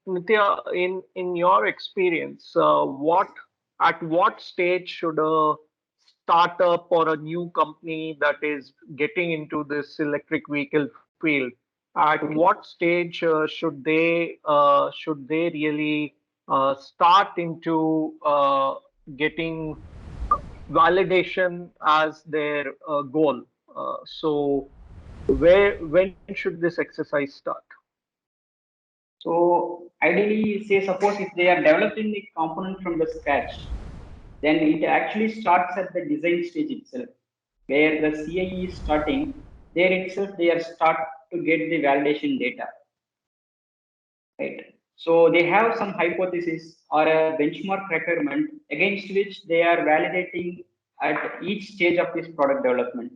Nitya, in your experience, at what stage should a startup or a new company that is getting into this electric vehicle field, at Okay. what stage should they really start into getting validation as their goal? So when should this exercise start? So ideally, say suppose if they are developing the component from the scratch, then it actually starts at the design stage itself, where the CIE is starting. There itself, they are start to get the validation data, right? So they have some hypothesis or a benchmark requirement against which they are validating at each stage of this product development.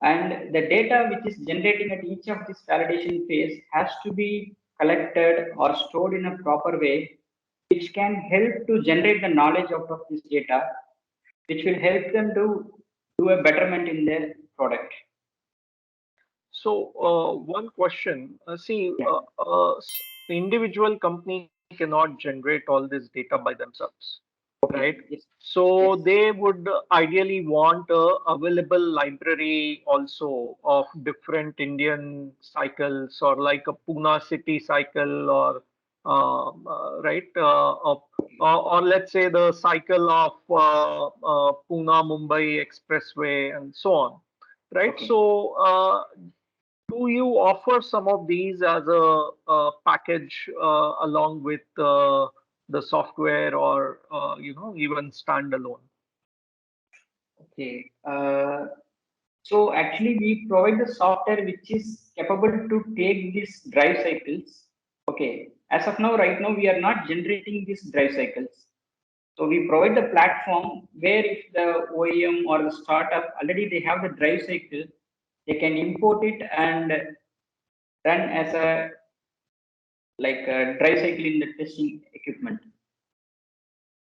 And the data which is generating at each of this validation phase has to be collected or stored in a proper way, which can help to generate the knowledge out of this data, which will help them to do a betterment in their product. So, one question. Yeah. The individual company cannot generate all this data by themselves, right? Okay. Yes. So, Yes. they would ideally want a available library also of different Indian cycles, or like a Pune city cycle, or right, or let's say the cycle of Pune Mumbai Expressway and so on, right? Okay. So, do you offer some of these as a package along with the software, or even standalone? Okay. So actually, we provide the software which is capable to take these drive cycles. Okay. As of now, right now, we are not generating these drive cycles. So we provide the platform where if the OEM or the startup already they have the drive cycle, they can import it and run as a like a drive cycle in the testing equipment.